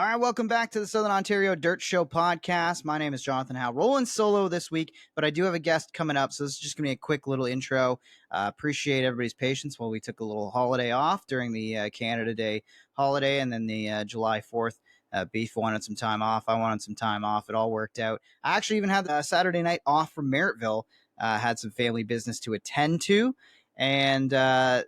All right, welcome back to the Southern Ontario Dirt Show podcast. My name is Jonathon Howe. Rolling solo this week, but I do have a guest coming up, so this is just going to be a quick little intro. Appreciate everybody's patience while we took a little holiday off during the Canada Day holiday and then the July 4th. Beef wanted some time off. I wanted some time off. It all worked out. I actually even had a Saturday night off from Merrittville. Had some family business to attend to, and I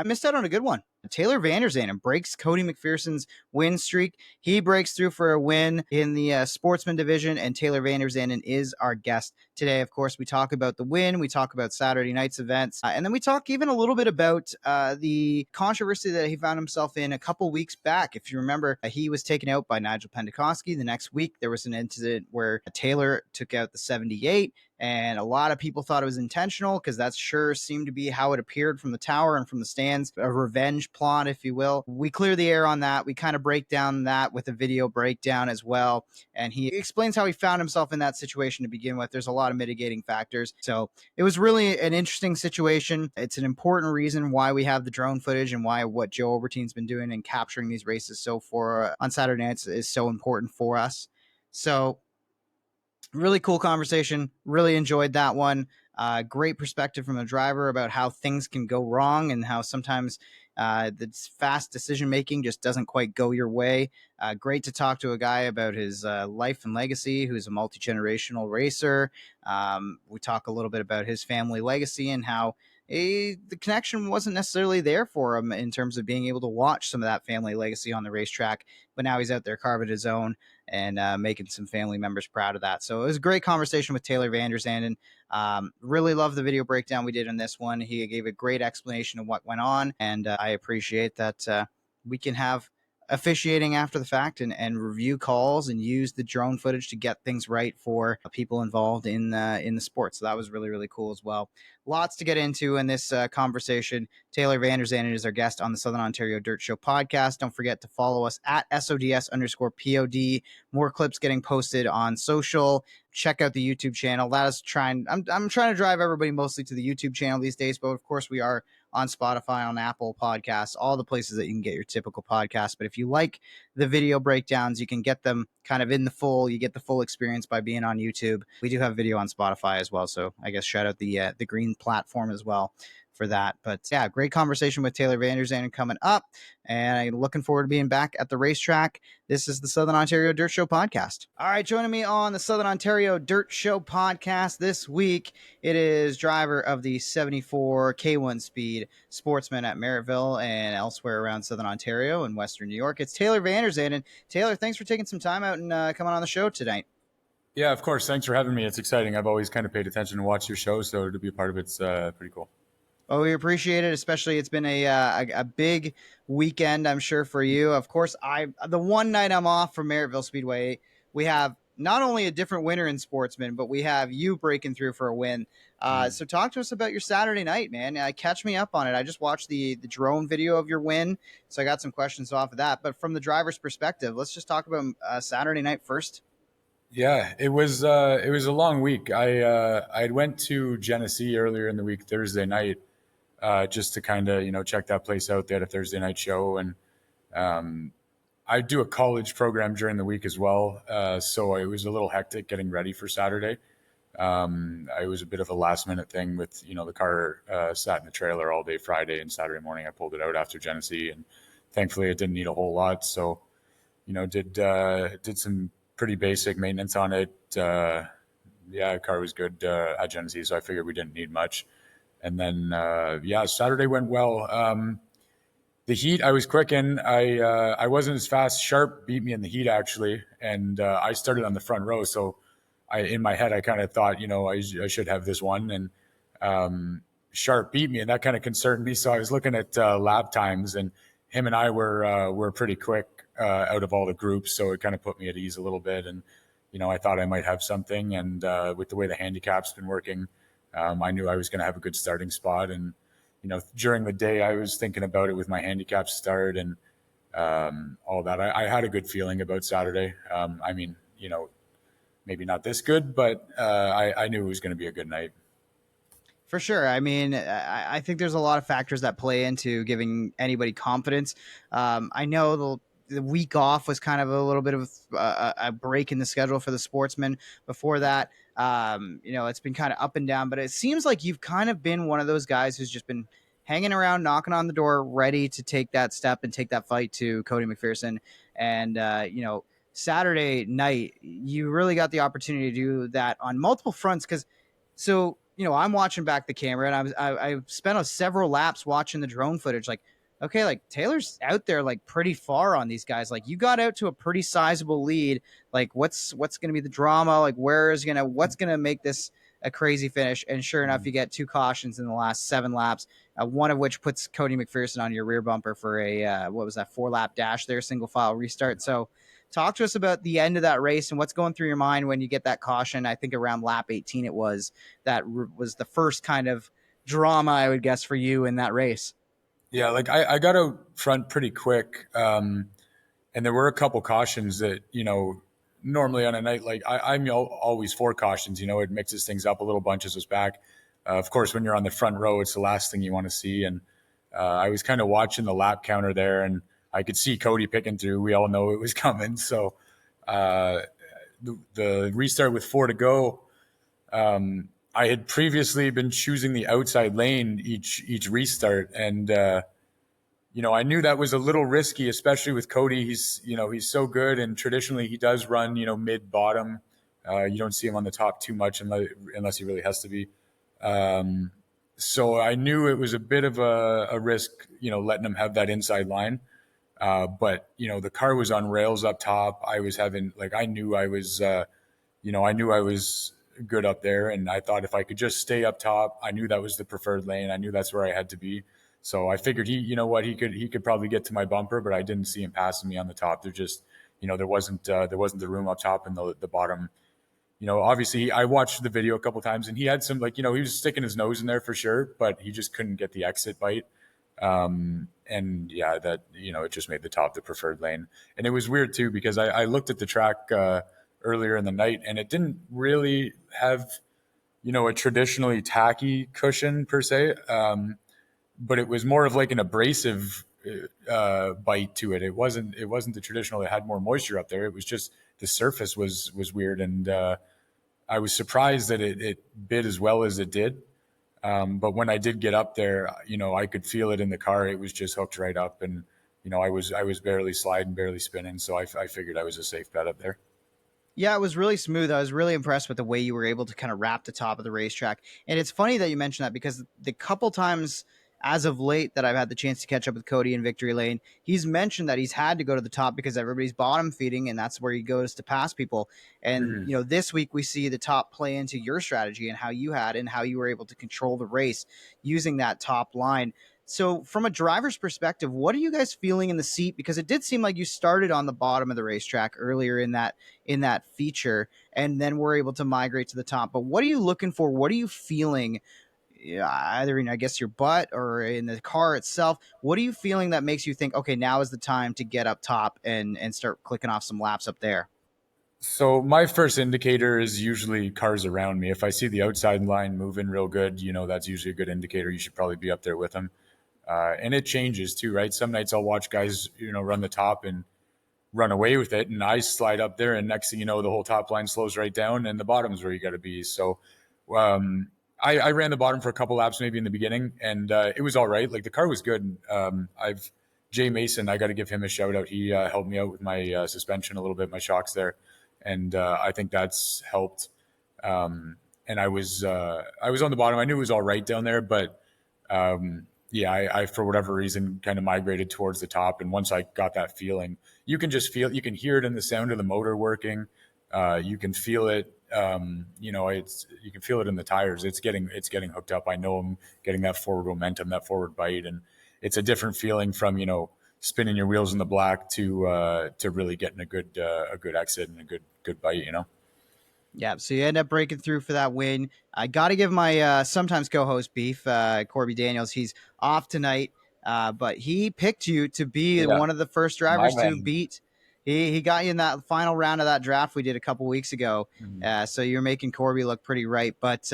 missed out on a good one. Taylor Vanderzanden breaks Cody McPherson's win streak. He breaks through for a win in the Sportsman division, and Taylor Vanderzanden is our guest today. Of course, we talk about the win, we talk about Saturday night's events, and then we talk even a little bit about the controversy that he found himself in a couple weeks back. If you remember, he was taken out by Nigel Pentecoski. The next week, there was an incident where Taylor took out the 78, and a lot of people thought it was intentional because that sure seemed to be how it appeared from the tower and from the stands, a revenge plot, if you will. We clear the air on that. We kind of break down that with a video breakdown as well. And he explains how he found himself in that situation to begin with. There's a lot of mitigating factors. So it was really an interesting situation. It's an important reason why we have the drone footage and why what Joe Obertein's been doing and capturing these races so for on Saturday nights is so important for us. So really cool conversation. Really enjoyed that one. Great perspective from the driver about how things can go wrong and how sometimes the fast decision making just doesn't quite go your way. Great to talk to a guy about his life and legacy, who's a multi-generational racer. We talk a little bit about his family legacy and how the connection wasn't necessarily there for him in terms of being able to watch some of that family legacy on the racetrack, but now he's out there carving his own and making some family members proud of that. So it was a great conversation with Taylor Vanderzanden. Really love the video breakdown we did on this one. He gave a great explanation of what went on, and I appreciate that we can have officiating after the fact and review calls and use the drone footage to get things right for people involved in the sport. So that was really, really cool as well. Lots to get into in this conversation. Taylor Vanderzanden is our guest on the Southern Ontario Dirt Show podcast. Don't forget to follow us at SODS_POD. More clips getting posted on social. Check out the YouTube channel. That is trying. I'm trying to drive everybody mostly to the YouTube channel these days, but of course we are on Spotify, on Apple Podcasts, all the places that you can get your typical podcast. But if you like the video breakdowns, you can get them kind of in the full. You get the full experience by being on YouTube. We do have video on Spotify as well, so I guess shout out the green platform as well for that. But yeah, great conversation with Taylor Vanderzanden coming up, and I'm looking forward to being back at the racetrack. This is the Southern Ontario Dirt Show podcast. All right, joining me on the Southern Ontario Dirt Show podcast this week, it is driver of the 74 K1 Speed Sportsman at Merrittville and elsewhere around Southern Ontario and Western New York. It's Taylor Vanderzanden. Taylor, thanks for taking some time out and coming on the show tonight. Yeah, of course. Thanks for having me. It's exciting. I've always kind of paid attention and watched your show, so to be a part of it's pretty cool. Oh, we appreciate it. Especially, it's been a big weekend, I'm sure, for you. Of course, the one night I'm off from Merrittville Speedway, we have not only a different winner in Sportsman, but we have you breaking through for a win. So talk to us about your Saturday night, man. Catch me up on it. I just watched the drone video of your win, so I got some questions off of that. But from the driver's perspective, let's just talk about Saturday night first. Yeah, it was a long week. I went to Genesee earlier in the week, Thursday night, just to kind of check that place out. They had a Thursday night show, and I do a college program during the week as well, so it was a little hectic getting ready for Saturday. It was a bit of a last minute thing with the car sat in the trailer all day Friday, and Saturday morning I pulled it out after Genesee, and thankfully it didn't need a whole lot. So did some pretty basic maintenance on it. The car was good at Genesee, so I figured we didn't need much. And then, Saturday went well. The heat, I was quick in. I wasn't as fast. Sharp beat me in the heat, actually, and I started on the front row. So in my head, I kind of thought, I should have this one. And Sharp beat me, and that kind of concerned me. So I was looking at lap times, and him and I were pretty quick out of all the groups, so it kind of put me at ease a little bit. And I thought I might have something, and with the way the handicap's been working, I knew I was going to have a good starting spot. And during the day, I was thinking about it with my handicap start and all that. I had a good feeling about Saturday. Maybe not this good, but I knew it was going to be a good night. For sure. I mean, I think there's a lot of factors that play into giving anybody confidence. I know the week off was kind of a little bit of a break in the schedule for the Sportsman. Before that, it's been kind of up and down, but it seems like you've kind of been one of those guys who's just been hanging around, knocking on the door, ready to take that step and take that fight to Cody McPherson. And, Saturday night, you really got the opportunity to do that on multiple fronts. I'm watching back the camera, and I spent several laps watching the drone footage. Like, okay, like Taylor's out there like pretty far on these guys. Like, you got out to a pretty sizable lead. Like, what's going to be the drama? Like, what's gonna make this a crazy finish? And sure enough, you get two cautions in the last 7 laps, one of which puts Cody McPherson on your rear bumper for a what was that, 4 lap dash there, single file restart. So talk to us about the end of that race and what's going through your mind when you get that caution. I think around lap 18 it was, was the first kind of drama, I would guess, for you in that race. Yeah, like I got out front pretty quick, and there were a couple cautions that normally on a night like I'm always for cautions. It mixes things up a little, bunches us back. Of course, when you're on the front row, it's the last thing you want to see. And I was kind of watching the lap counter there, and I could see Cody picking through. We all know it was coming. So uh, the restart with 4 to go. I had previously been choosing the outside lane each restart, and I knew that was a little risky, especially with Cody. He's so good, and traditionally he does run mid bottom. You don't see him on the top too much unless he really has to be. Um, so I knew it was a bit of a risk, letting him have that inside line. But the car was on rails up top. I was having I knew I was good up there, and I thought if I could just stay up top, I knew that was the preferred lane. I knew that's where I had to be. So I figured he could probably get to my bumper, but I didn't see him passing me on the top. There wasn't the room up top and the bottom. Obviously I watched the video a couple times, and he had some he was sticking his nose in there for sure, but he just couldn't get the exit bite. And yeah, that it just made the top the preferred lane. And it was weird too because I looked at the track earlier in the night, and it didn't really have a traditionally tacky cushion per se, but it was more of like an abrasive bite to it. It wasn't the traditional. It had more moisture up there. It was just the surface was weird, and I was surprised that it bit as well as it did. But when I did get up there, I could feel it in the car. It was just hooked right up, and I was barely sliding, barely spinning. So I figured I was a safe bet up there. Yeah, it was really smooth. I was really impressed with the way you were able to kind of wrap the top of the racetrack. And it's funny that you mentioned that because the couple times as of late that I've had the chance to catch up with Cody in Victory Lane, he's mentioned that he's had to go to the top because everybody's bottom feeding, and that's where he goes to pass people. And, Mm-hmm. this week we see the top play into your strategy and how you were able to control the race using that top line. So, from a driver's perspective, what are you guys feeling in the seat? Because it did seem like you started on the bottom of the racetrack earlier in that feature, and then we're able to migrate to the top. But what are you looking for? What are you feeling, either in, I guess, your butt or in the car itself? What are you feeling that makes you think, okay, now is the time to get up top and start clicking off some laps up there? So my first indicator is usually cars around me. If I see the outside line moving real good, that's usually a good indicator. You should probably be up there with them. And it changes too, right? Some nights I'll watch guys, run the top and run away with it, and I slide up there, and next thing you know, the whole top line slows right down, and the bottom's where you got to be. So, I ran the bottom for a couple laps, maybe in the beginning, and it was all right. Like the car was good. I've Jay Mason, I got to give him a shout out. He helped me out with my suspension a little bit, my shocks there, and I think that's helped. And I was on the bottom. I knew it was all right down there, but yeah, I for whatever reason kind of migrated towards the top. And once I got that feeling, you can just feel, you can hear it in the sound of the motor working. You can feel it. You can feel it in the tires. It's getting hooked up. I know I'm getting that forward momentum, that forward bite, and it's a different feeling from spinning your wheels in the black to really getting a good exit and a good bite. Yeah, so you end up breaking through for that win. I got to give my sometimes co-host Beef, Corby Daniels. He's off tonight, but he picked you to be Yeah, one of the first my drivers to man. beat. He got you in that final round of that draft we did a couple weeks ago. Mhm. So you're making Corby look pretty right. But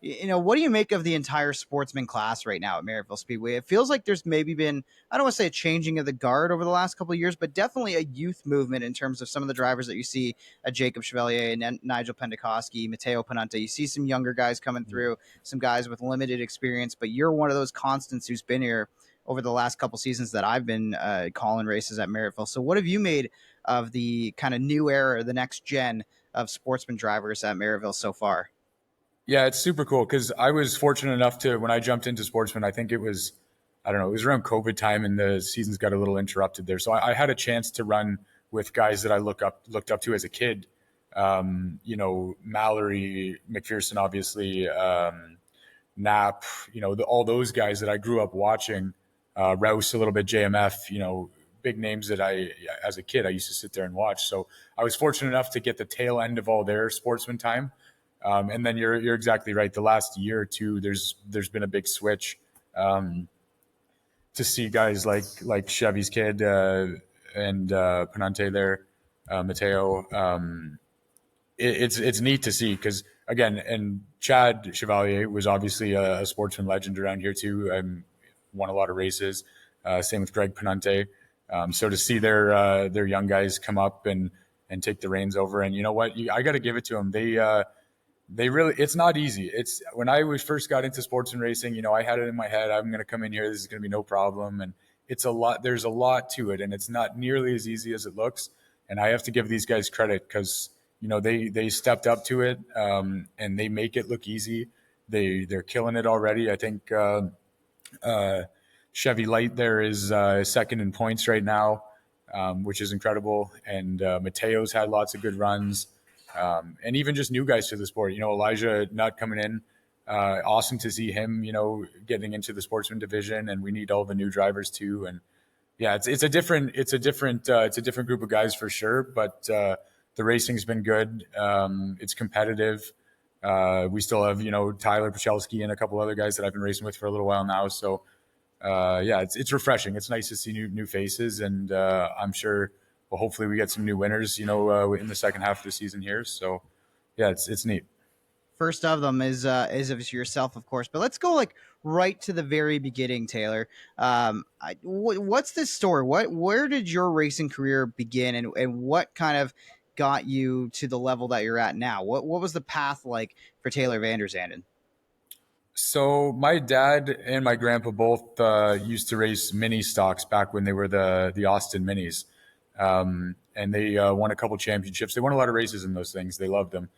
What do you make of the entire Sportsman class right now at Merrittville Speedway? It feels like there's maybe been, I don't want to say a changing of the guard over the last couple of years, but definitely a youth movement in terms of some of the drivers that you see, Jacob Chevalier and Nigel Pendekoski, Matteo Panante. You see some younger guys coming through, some guys with limited experience, but you're one of those constants who's been here over the last couple seasons that I've been calling races at Merrittville. So what have you made of the kind of new era, the next gen of Sportsman drivers at Merrittville so far? Yeah, it's super cool because I was fortunate enough to, when I jumped into Sportsman, I think it was, I don't know, it was around COVID time and the seasons got a little interrupted there. So I had a chance to run with guys that I looked up to as a kid. Mallory, McPherson, obviously, Knapp, all those guys that I grew up watching, Rouse a little bit, JMF, big names that as a kid, I used to sit there and watch. So I was fortunate enough to get the tail end of all their Sportsman time. And then you're exactly right. The last year or two, there's been a big switch to see guys like Chevy's kid and Panante there, Mateo. It's neat to see because again, and Chad Chevalier was obviously a Sportsman legend around here too. Won a lot of races. Same with Greg Panante. So to see their young guys come up and take the reins over, and you know what, I got to give it to them. They really, it's not easy. It's when I was first got into Sportsman racing, I had it in my head, I'm going to come in here, this is going to be no problem. And it's a lot, there's a lot to it, and it's not nearly as easy as it looks. And I have to give these guys credit because, they stepped up to it, and they make it look easy. They're killing it already. I think, Chevy Light there is second in points right now, which is incredible. And Mateo's had lots of good runs. And even just new guys to the sport. Elijah Nutt coming in. Awesome to see him, getting into the Sportsman division, and we need all the new drivers too. And yeah, it's a different group of guys for sure. But the racing's been good. It's competitive. We still have Tyler Pachelski and a couple other guys that I've been racing with for a little while now. So it's refreshing. It's nice to see new faces, and I'm sure. Well, hopefully we get some new winners, in the second half of the season here. So, yeah, it's neat. First of them is of yourself, of course. But let's go right to the very beginning, Taylor. What's this story? Where did your racing career begin, and what kind of got you to the level that you're at now? What was the path like for Taylor Vanderzanden? So my dad and my grandpa both used to race mini stocks back when they were the Austin Minis, and they won a couple championships. They won a lot of races in those things. They loved them.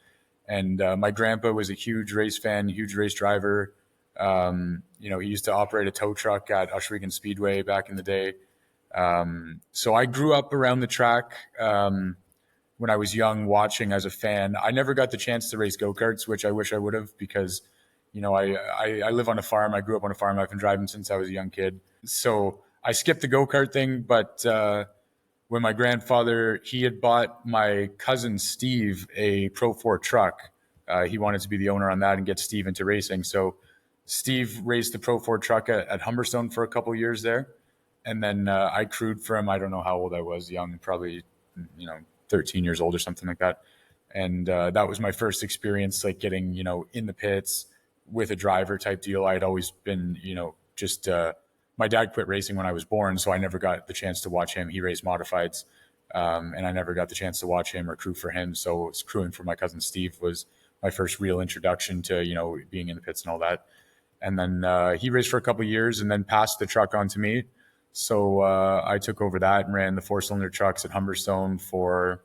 And my grandpa was a huge race fan, huge race driver. He used to operate a tow truck at Ohsweken Speedway back in the day. So I grew up around the track when I was young, watching as a fan. I never got the chance to race go-karts, which I wish I would have because, I live on a farm. I grew up on a farm. I've been driving since I was a young kid. So I skipped the go-kart thing, but when my grandfather, he had bought my cousin Steve a Pro 4 truck. He wanted to be the owner on that and get Steve into racing. So Steve raced the Pro 4 truck at Humberstone for a couple of years there. And then I crewed for him. I don't know how old I was, young, probably, 13 years old or something like that. And that was my first experience, like getting, in the pits with a driver type deal. I had always been, just my dad quit racing when I was born, so I never got the chance to watch him. He raced modifieds, and I never got the chance to watch him or crew for him. So crewing for my cousin Steve was my first real introduction to being in the pits and all that. And then he raced for a couple of years and then passed the truck on to me. So I took over that and ran the 4-cylinder trucks at Humberstone for,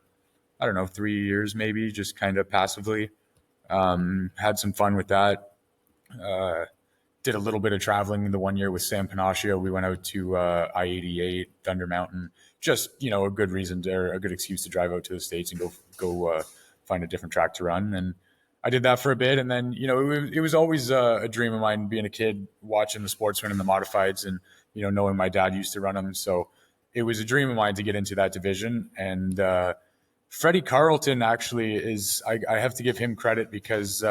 I don't know, 3 years maybe, just kind of passively. Had some fun with that. Did a little bit of traveling the one year with Sam Panaccio. We went out to I-88, Thunder Mountain. Just, a good reason or a good excuse to drive out to the States and go find a different track to run. And I did that for a bit. And then, it was always a dream of mine being a kid, watching the Sportsman and the modifieds and, knowing my dad used to run them. So it was a dream of mine to get into that division. And Freddie Carlton actually is, I have to give him credit because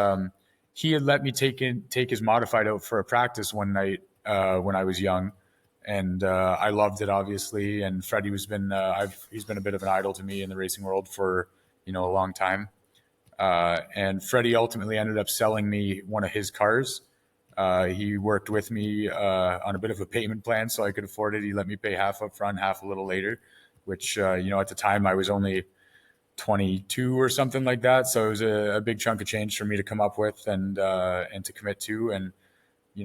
he had let me take his modified out for a practice one night when I was young, and I loved it obviously. And Freddie he's been a bit of an idol to me in the racing world for a long time. And Freddie ultimately ended up selling me one of his cars. He worked with me on a bit of a payment plan so I could afford it. He let me pay half up front, half a little later, which, at the time I was only 22 or something like that. So it was a big chunk of change for me to come up with and to commit to. And,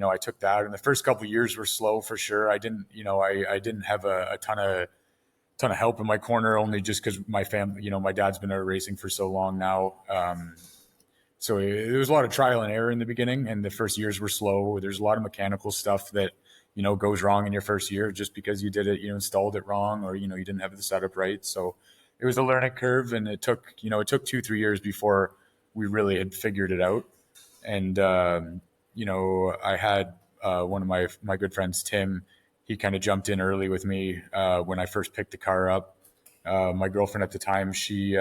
I took that. And the first couple of years were slow for sure. I didn't, I didn't have a ton of help in my corner, only just because my family, my dad's been out racing for so long now. So there was a lot of trial and error in the beginning, and the first years were slow. There's a lot of mechanical stuff that goes wrong in your first year just because you did it, installed it wrong, or you didn't have the setup right. So it was a learning curve, and it took 2-3 years before we really had figured it out. And I had one of my good friends, Tim. He kind of jumped in early with me when I first picked the car up. My girlfriend at the time, she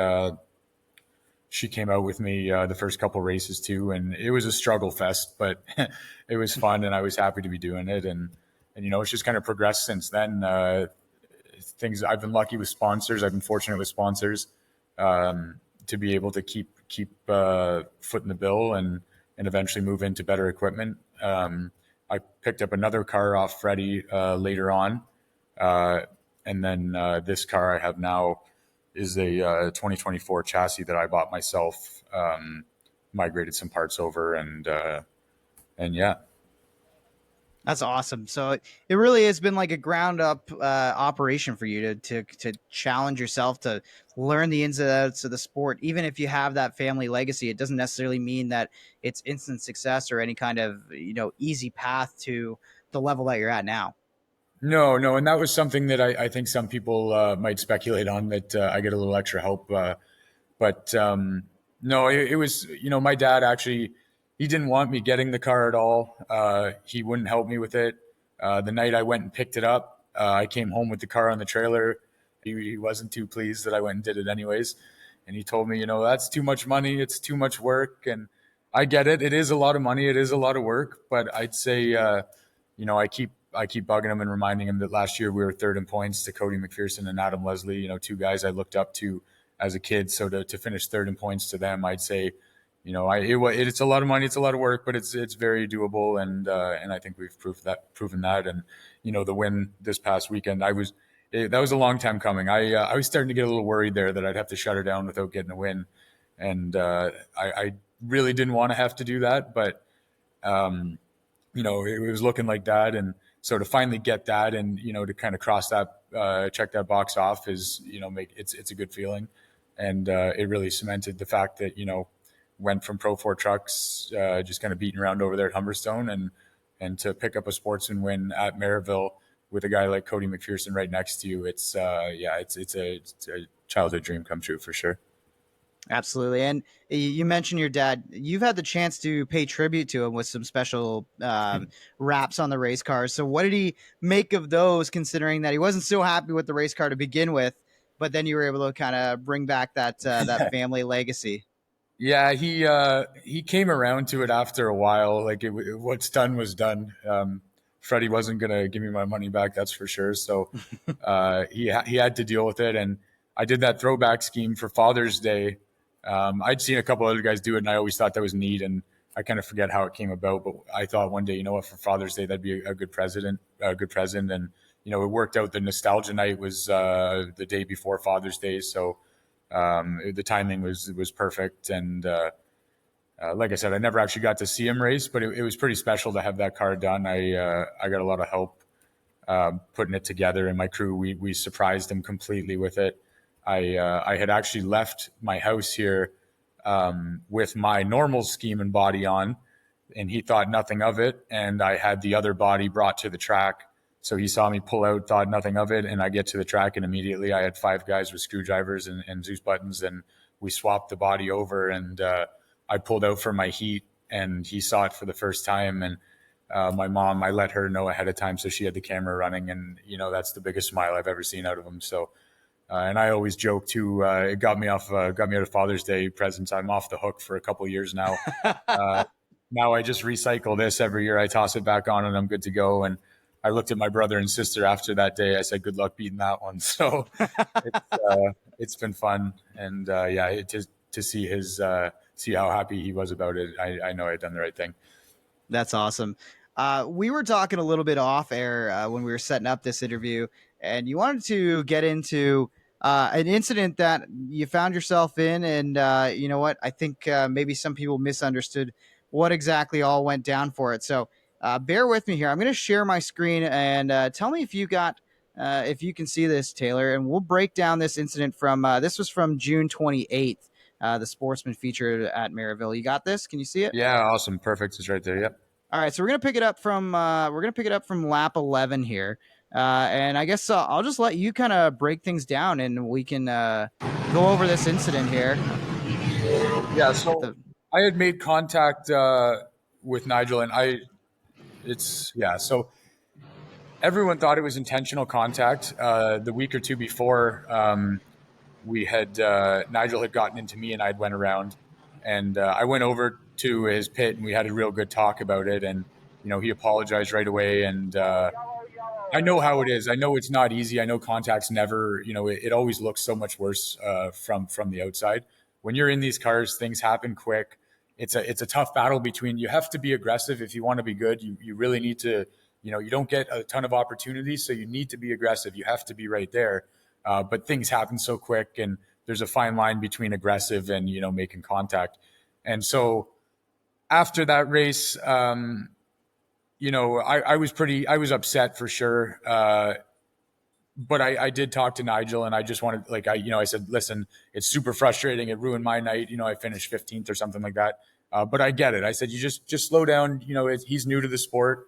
came out with me the first couple races too, and it was a struggle fest, but it was fun, and I was happy to be doing it. And it's just kind of progressed since then. Things I've been lucky with sponsors. I've been fortunate with sponsors to be able to keep foot in the bill and eventually move into better equipment. I picked up another car off Freddie later on, and then this car I have now is a 2024 chassis that I bought myself, migrated some parts over, and yeah. That's awesome. So it really has been like a ground up operation for you to challenge yourself to learn the ins and outs of the sport. Even if you have that family legacy, it doesn't necessarily mean that it's instant success or any kind of easy path to the level that you're at now. No, no, and that was something that I think some people might speculate on, that I get a little extra help, but no, it was my dad actually, he didn't want me getting the car at all. He wouldn't help me with it. The night I went and picked it up, I came home with the car on the trailer. He wasn't too pleased that I went and did it anyways, and he told me, that's too much money, it's too much work, and I get it. It is a lot of money, it is a lot of work, but I'd say I keep bugging him and reminding him that last year we were third in points to Cody McPherson and Adam Leslie, two guys I looked up to as a kid. So to finish third in points to them, I'd say, it's a lot of money, it's a lot of work, but it's very doable, and I think we've proven that. And the win this past weekend, that was a long time coming. I was starting to get a little worried there that I'd have to shut her down without getting a win, and I really didn't want to have to do that, but it was looking like that. And so to finally get that, and to kind of cross that, check that box off, is it's a good feeling, and it really cemented the fact that went from Pro 4 trucks, just kind of beating around over there at Humberstone, and to pick up a Sportsman win at Merrittville with a guy like Cody McPherson right next to you. It's a childhood dream come true for sure. Absolutely. And you mentioned your dad. You've had the chance to pay tribute to him with some special wraps on the race cars. So what did he make of those, considering that he wasn't so happy with the race car to begin with, but then you were able to kind of bring back that family legacy? Yeah, he came around to it after a while. Like what's done was done. Freddie wasn't gonna give me my money back, that's for sure. So he had to deal with it, and I did that throwback scheme for Father's Day. I'd seen a couple other guys do it, and I always thought that was neat. And I kind of forget how it came about, but I thought one day, for Father's Day, that'd be a good present. And it worked out. The nostalgia night was the day before Father's Day, so the timing was perfect. And like I said, I never actually got to see him race, but it was pretty special to have that car done. I got a lot of help putting it together, and my crew, we surprised him completely with it. I had actually left my house here with my normal scheme and body on, and he thought nothing of it. And I had the other body brought to the track. So he saw me pull out, thought nothing of it. And I get to the track, and immediately I had 5 guys with screwdrivers and Zeus buttons, and we swapped the body over. And I pulled out for my heat, and he saw it for the first time. And my mom, I let her know ahead of time, so she had the camera running. And, that's the biggest smile I've ever seen out of him. So, and I always joke too, it got me out of Father's Day presents. I'm off the hook for a couple of years now. Now I just recycle this every year. I toss it back on, and I'm good to go. And I looked at my brother and sister after that day. I said, "Good luck beating that one." So it's been fun, and yeah, it just to see his see how happy he was about it, I know I'd done the right thing. That's awesome. We were talking a little bit off air when we were setting up this interview, and you wanted to get into an incident that you found yourself in. And you know what? I think maybe some people misunderstood what exactly all went down for it. So bear with me here. I'm going to share my screen and tell me if you got. If you can see this, Taylor, and we'll break down this incident from this was from June 28th, the Sportsman featured at Merrittville. You got this? Can you see it? Yeah, awesome, perfect. It's right there. Yep. All right, so we're gonna pick it up from lap 11 here, and I guess I'll just let you kind of break things down, and we can go over this incident here. Yeah. Get So the I had made contact with Nigel, and So everyone thought it was intentional contact. The week or two before, we had Nigel had gotten into me, and I'd went around, and I went over to his pit, and we had a real good talk about it, and he apologized right away, and I know how it is. I know it's not easy. I know contact's never, it always looks so much worse from the outside. When you're in these cars, things happen quick. It's a tough battle between. You have to be aggressive if you want to be good. You really need to. You don't get a ton of opportunities, so you need to be aggressive. You have to be right there. But things happen so quick, and there's a fine line between aggressive and making contact. And so after that race, I was upset for sure. But I did talk to Nigel, and I just wanted, I said, listen, it's super frustrating. It ruined my night. I finished 15th or something like that. But I get it. I said, you just slow down. He's new to the sport,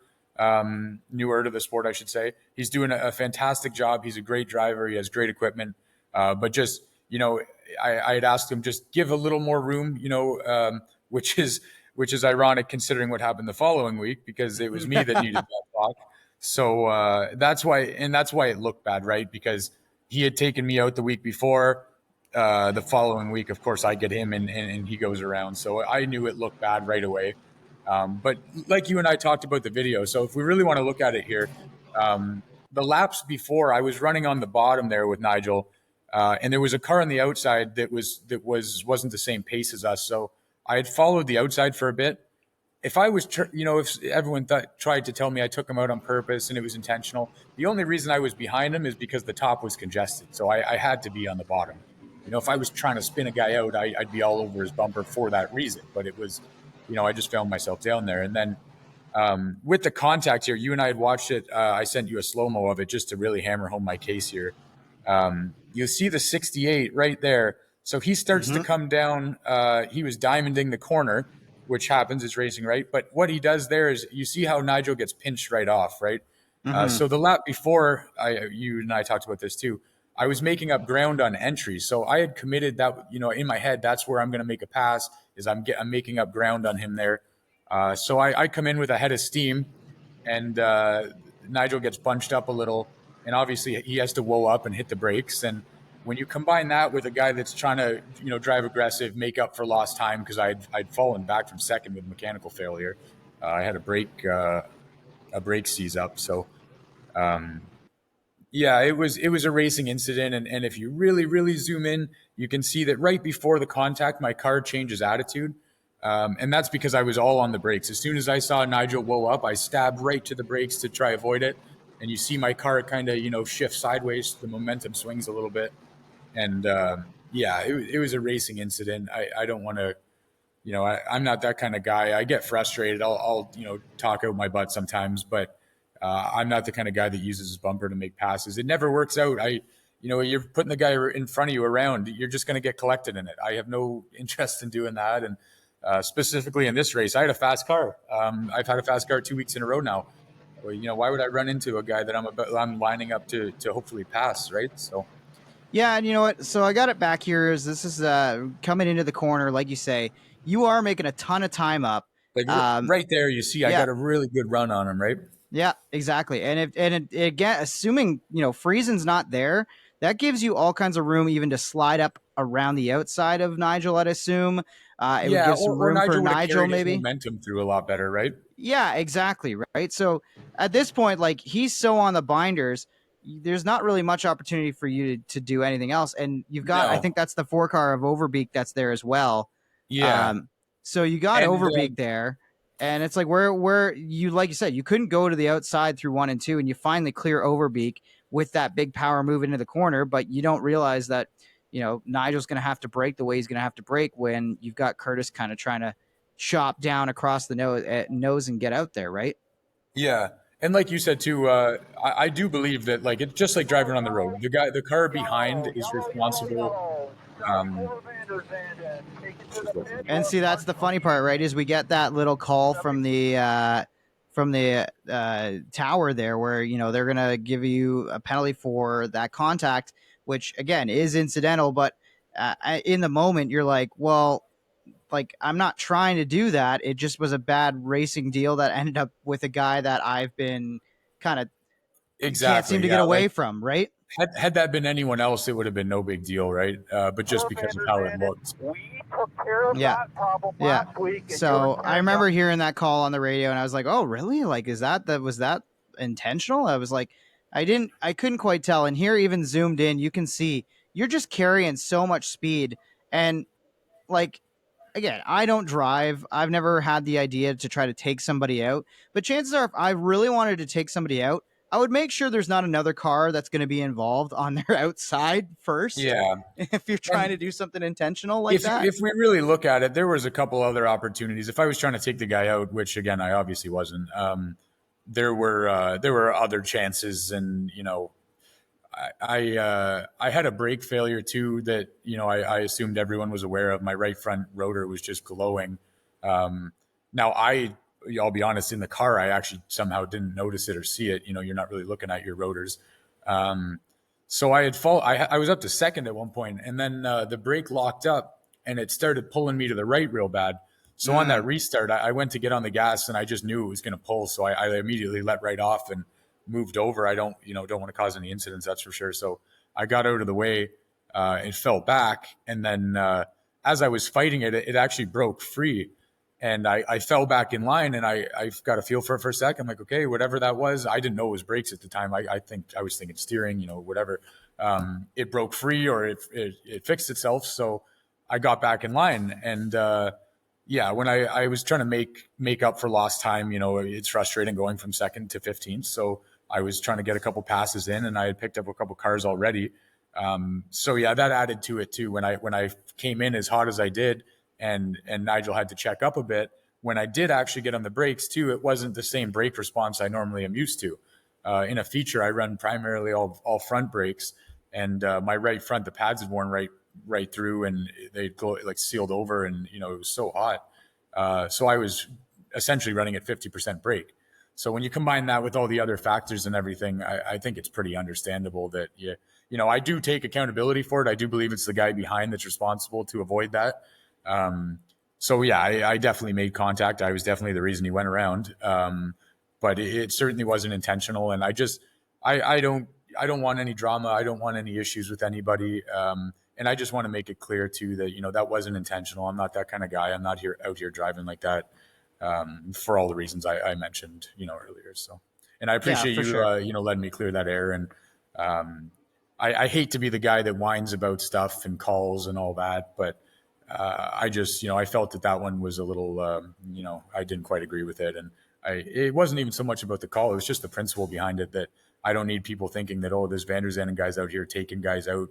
newer to the sport, I should say. He's doing a fantastic job. He's a great driver. He has great equipment. But just, I had asked him, just give a little more room, which is ironic considering what happened the following week, because it was me that needed that talk. So that's why it looked bad, right? Because he had taken me out the week before. The following week, of course, I get him, and he goes around. So I knew it looked bad right away. But like you and I talked about the video, so if we really want to look at it here, the laps before, I was running on the bottom there with Nigel, and there was a car on the outside that wasn't the same pace as us. So I had followed the outside for a bit. If I was, if everyone tried to tell me I took him out on purpose and it was intentional, the only reason I was behind him is because the top was congested. So I had to be on the bottom. If I was trying to spin a guy out, I'd be all over his bumper for that reason. But it was, I just found myself down there. And then with the contact here, you and I had watched it. I sent you a slow-mo of it just to really hammer home my case here. You see the 68 right there. So he starts to come down. He was diamonding the corner, which happens, it's racing, right? But what he does there is, you see how Nigel gets pinched right off, right? So the lap before, you and I talked about this too, I was making up ground on entry. So I had committed that, in my head, that's where I'm going to make a pass, is I'm making up ground on him there. So I come in with a head of steam, and Nigel gets bunched up a little, and obviously he has to whoa up and hit the brakes. And when you combine that with a guy that's trying to, drive aggressive, make up for lost time, because I'd fallen back from second with mechanical failure. I had a brake seize up. So, yeah, it was a racing incident. And if you really, really zoom in, you can see that right before the contact, my car changes attitude. And that's because I was all on the brakes. As soon as I saw Nigel whoa up, I stabbed right to the brakes to try avoid it. And you see my car kind of, shift sideways. The momentum swings a little bit. And it was a racing incident. I don't want to, I'm not that kind of guy. I get frustrated. I'll talk out my butt sometimes, but I'm not the kind of guy that uses his bumper to make passes. It never works out. You're putting the guy in front of you around. You're just going to get collected in it. I have no interest in doing that. And specifically in this race, I had a fast car. I've had a fast car 2 weeks in a row now. Well, why would I run into a guy that I'm lining up to hopefully pass, right? So. Yeah, and you know what? So I got it back here. This is coming into the corner, like you say. You are making a ton of time up. Like right there, you see, I got a really good run on him, right? Yeah, exactly. And again, assuming Friesen's not there, that gives you all kinds of room even to slide up around the outside of Nigel. I'd assume it would give some room for Nigel, maybe momentum through a lot better, right? Yeah, exactly. Right. So at this point, like he's so on the binders. there's not really much opportunity for you to do anything else. And you've got, I No. think that's the four car of Overbeek that's there as well. Yeah. So you got And Overbeek there, and it's like where you, like you said, you couldn't go to the outside through 1 and 2, and you finally clear Overbeek with that big power move into the corner, but you don't realize that Nigel's going to have to break the way he's going to have to break when you've got Curtis kind of trying to chop down across the nose and get out there, right? yeah. And like you said too, I do believe that like it's just like driving on the road. The car behind is responsible. Um, just listen. And see, that's the funny part, right? Is we get that little call from the tower there, where they're gonna give you a penalty for that contact, which again is incidental, but in the moment you're like, well, like I'm not trying to do that. It just was a bad racing deal that ended up with a guy that I've been kind of can't seem Exactly. to get Yeah. away Like from, right? had that been anyone else, it would have been no big deal, right? But just because of how it looked. We took care of Yeah. that problem Yeah. last week. And So I remember hearing that call on the radio, and I was like, "Oh, really? Like, was that intentional?" I was like, I couldn't quite tell. And here, even zoomed in, you can see you're just carrying so much speed, and like, again, I don't drive. I've never had the idea to try to take somebody out, but chances are, if I really wanted to take somebody out, I would make sure there's not another car that's going to be involved on their outside first. Yeah. If you're trying to do something intentional like If that. if we really look at it, there was a couple other opportunities. If I was trying to take the guy out, which again I obviously wasn't, there were other chances, and I had a brake failure too that I assumed everyone was aware of. My right front rotor was just glowing. Now I'll be honest, in the car I actually somehow didn't notice it or see it. You're not really looking at your rotors. So I was up to second at one point, and then the brake locked up, and it started pulling me to the right real bad. So on that restart, I went to get on the gas, and I just knew it was going to pull. So I immediately let right off and moved over. I don't want to cause any incidents, that's for sure. So I got out of the way and fell back, and then as I was fighting it, it actually broke free. And I fell back in line, and I got a feel for it for a second. I'm like, okay, whatever that was. I didn't know it was brakes at the time. I think I was thinking steering, whatever. It broke free, or it fixed itself. So I got back in line, and yeah, when I was trying to make up for lost time, it's frustrating going from second to 15th. So I was trying to get a couple passes in, and I had picked up a couple cars already. So yeah, that added to it too. When I came in as hot as I did, and Nigel had to check up a bit. When I did actually get on the brakes too, it wasn't the same brake response I normally am used to. In a feature, I run primarily all front brakes, and my right front, the pads had worn right through, and they'd go like sealed over, and it was so hot. So I was essentially running at 50% brake. So when you combine that with all the other factors and everything, I think it's pretty understandable that I do take accountability for it. I do believe it's the guy behind that's responsible to avoid that. So yeah, I definitely made contact. I was definitely the reason he went around. But it certainly wasn't intentional. And I don't want any drama. I don't want any issues with anybody. And I just want to make it clear too that, that wasn't intentional. I'm not that kind of guy. I'm not out here driving like that. For all the reasons I mentioned, earlier. So, and I appreciate you, sure. letting me clear that air. And, I hate to be the guy that whines about stuff and calls and all that, but, I just, I felt that one was a little, I didn't quite agree with it. And it wasn't even so much about the call. It was just the principle behind it, that I don't need people thinking that, oh, this Vanderzanden guy's out here taking guys out.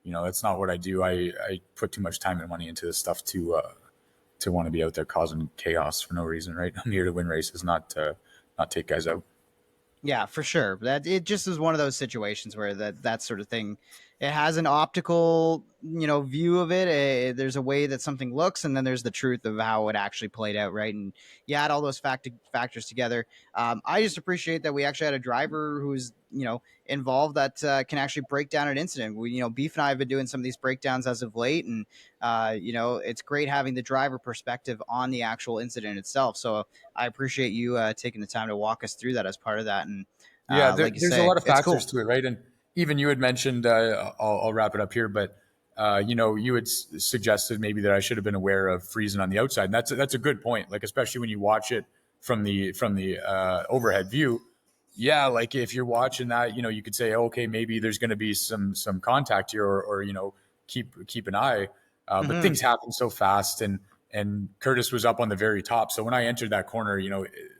That's not what I do. I put too much time and money into this stuff to want to be out there causing chaos for no reason, right? I'm here to win races, not take guys out. Yeah, for sure. That it just is one of those situations where that sort of thing, it has an optical, view of it. There's a way that something looks, and then there's the truth of how it actually played out, right? And you add all those factors together. I just appreciate that we actually had a driver who's involved that can actually break down an incident. Beef and I have been doing some of these breakdowns as of late, and it's great having the driver perspective on the actual incident itself. So I appreciate you taking the time to walk us through that as part of that. And Yeah, like you there's a say, lot of it's cool. factors to it, right? And even you had mentioned, I'll wrap it up here, but you had suggested maybe that I should have been aware of freezing on the outside, and that's a good point. Like especially when you watch it from the overhead view, yeah, like if you're watching that, you could say, okay, maybe there's going to be some contact here, or keep an eye. But Hmm. things happen so fast, and Curtis was up on the very top. So when I entered that corner,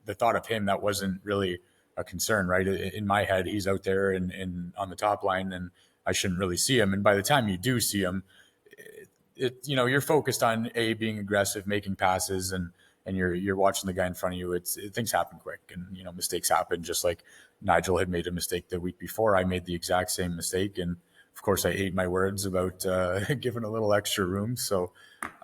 the thought of him, that wasn't really a concern, right? In my head, he's out there and on the top line, and I shouldn't really see him. And by the time you do see him, you're focused on being aggressive, making passes, and you're watching the guy in front of you. Things happen quick, and mistakes happen. Just like Nigel had made a mistake the week before, I made the exact same mistake, and of course I ate my words about giving a little extra room. So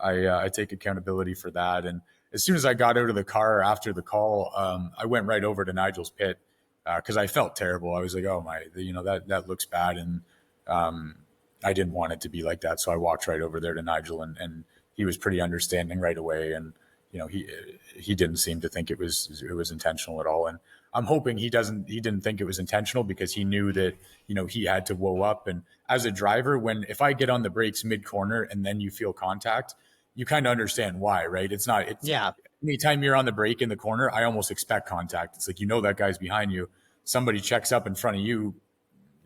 I take accountability for that. And as soon as I got out of the car after the call, I went right over to Nigel's pit because I felt terrible. I was like, oh my, that looks bad, and um, I didn't want it to be like that. So I walked right over there to Nigel, and he was pretty understanding right away. And he didn't seem to think it was intentional at all. And I'm hoping he didn't think it was intentional, because he knew that he had to whoa up. And as a driver, if I get on the brakes mid corner and then you feel contact, you kind of understand why, right? It's Yeah. anytime you're on the brake in the corner, I almost expect contact. It's like, that guy's behind you. Somebody checks up in front of you,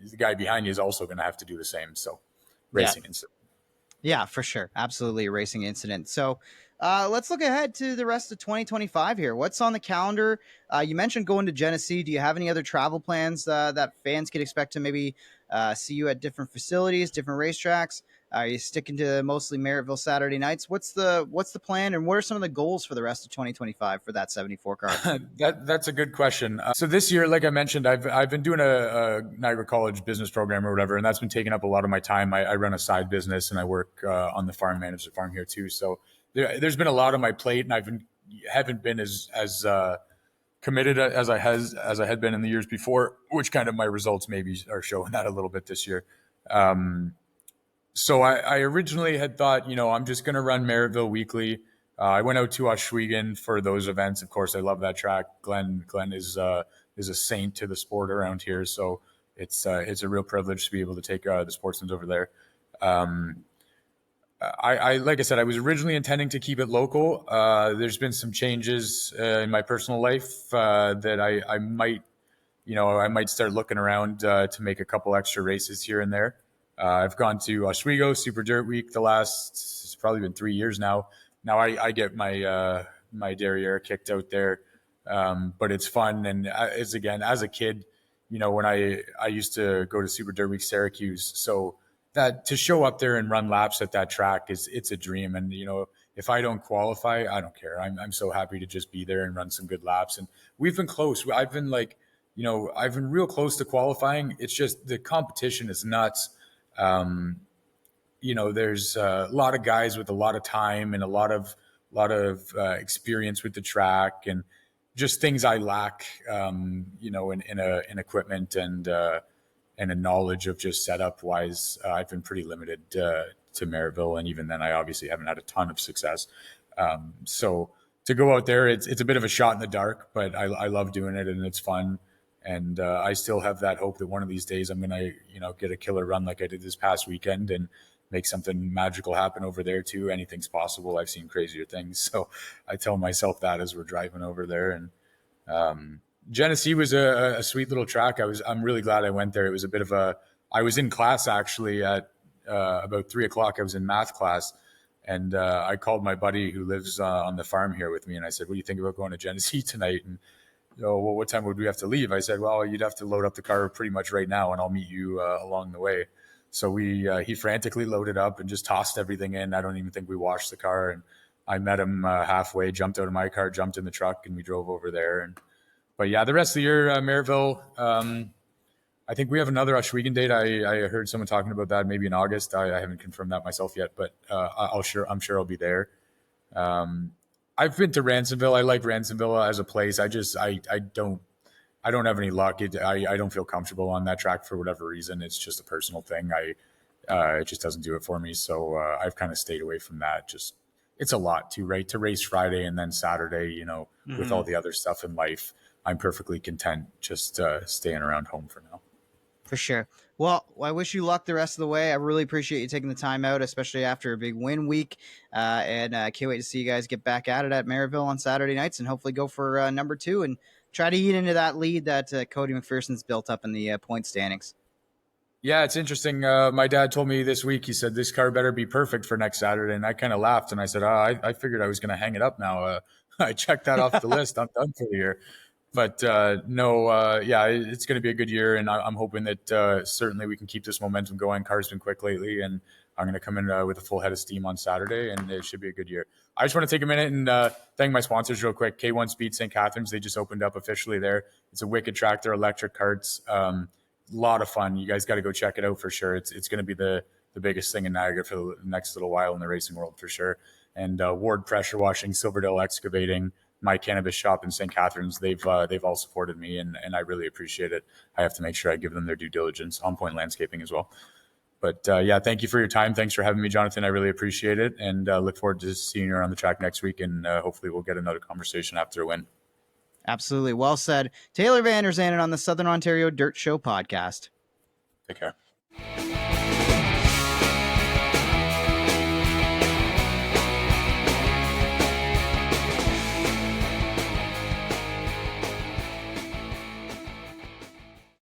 the guy behind you is also going to have to do the same. So Yeah. racing incident. Yeah, for sure. Absolutely a racing incident. So let's look ahead to the rest of 2025 here. What's on the calendar? You mentioned going to Genesee. Do you have any other travel plans that fans could expect to maybe see you at different facilities, different racetracks? Are you sticking to mostly Merrittville Saturday nights? What's the plan, and what are some of the goals for the rest of 2025 for that 74 car? That's a good question. So this year, like I mentioned, I've been doing a Niagara College business program or whatever, and that's been taking up a lot of my time. I run a side business, and I work on the farm, manage the farm here too. So there's been a lot on my plate, and haven't been as committed as I had been in the years before, which kind of my results maybe are showing that a little bit this year. Um, so I originally had thought, I'm just going to run Merrittville weekly. I went out to Oswego for those events. Of course, I love that track. Glenn is a saint to the sport around here, so it's a real privilege to be able to take the Sportsmans over there. Um, I like I said, I was originally intending to keep it local. There's been some changes in my personal life that I might I might start looking around to make a couple extra races here and there. I've gone to Oswego Super Dirt Week it's probably been 3 years now. Now I get my derriere kicked out there, but it's fun. And it's, again, as a kid, when I used to go to Super Dirt Week Syracuse, so that to show up there and run laps at that track it's a dream. And if I don't qualify, I don't care. I'm so happy to just be there and run some good laps. And we've been close. I've been real close to qualifying. It's just the competition is nuts. Um, there's a lot of guys with a lot of time and a lot of experience with the track, and just things I lack, in equipment and a knowledge of just setup wise. I've been pretty limited to Merrittville, and even then, I obviously haven't had a ton of success. So to go out there, it's a bit of a shot in the dark, but I love doing it, and it's fun. And I still have that hope that one of these days I'm gonna get a killer run like I did this past weekend and make something magical happen over there too. Anything's possible. I've seen crazier things, so I tell myself that as we're driving over there. And Genesee was a sweet little track. I'm really glad I went there. It was a bit of a. I was in class actually at about 3 o'clock. I was in math class, and I called my buddy who lives on the farm here with me, and I said, "What do you think about going to Genesee tonight?" And well, what time would we have to leave? I said, well, you'd have to load up the car pretty much right now, and I'll meet you along the way. So he frantically loaded up and just tossed everything in. I don't even think we washed the car, and I met him halfway, jumped out of my car, jumped in the truck, and we drove over there. But yeah, the rest of the year, Merrittville. I think we have another Oswego date. I heard someone talking about that maybe in August. I haven't confirmed that myself yet, but I'm sure I'll be there. Um, I've been to Ransomville. I like Ransomville as a place. I don't have any luck. I don't feel comfortable on that track for whatever reason. It's just a personal thing. It just doesn't do it for me. So I've kind of stayed away from that. Just it's a lot too, right? To race Friday and then Saturday, with Mm-hmm. all the other stuff in life, I'm perfectly content just staying around home for now. For sure. Well, I wish you luck the rest of the way. I really appreciate you taking the time out, especially after a big win week. And I can't wait to see you guys get back at it at Maryville on Saturday nights and hopefully go for number two and try to eat into that lead that Cody McPherson's built up in the point standings. Yeah, it's interesting. My dad told me this week, he said, this car better be perfect for next Saturday. And I kind of laughed and I said, I figured I was going to hang it up now. I checked that off the list. I'm done for the year. But no, yeah, it's going to be a good year. And I'm hoping that certainly we can keep this momentum going. Car's been quick lately. And I'm going to come in with a full head of steam on Saturday. And it should be a good year. I just want to take a minute and thank my sponsors real quick. K1 Speed St. Catharines. They just opened up officially there. It's a wicked tractor, electric carts. Lot of fun. You guys got to go check it out for sure. It's going to be the biggest thing in Niagara for the next little while in the racing world for sure. And Ward Pressure Washing, Silverdale Excavating, my cannabis shop in St. Catharines, they've all supported me and I really appreciate it. I have to make sure I give them their due diligence. On Point Landscaping as well. But yeah, thank you for your time. Thanks for having me, Jonathan. I really appreciate it, and look forward to seeing you around the track next week. And hopefully, we'll get another conversation after a win. Absolutely. Well said. Taylor Vanderzanden on the Southern Ontario Dirt Show podcast. Take care.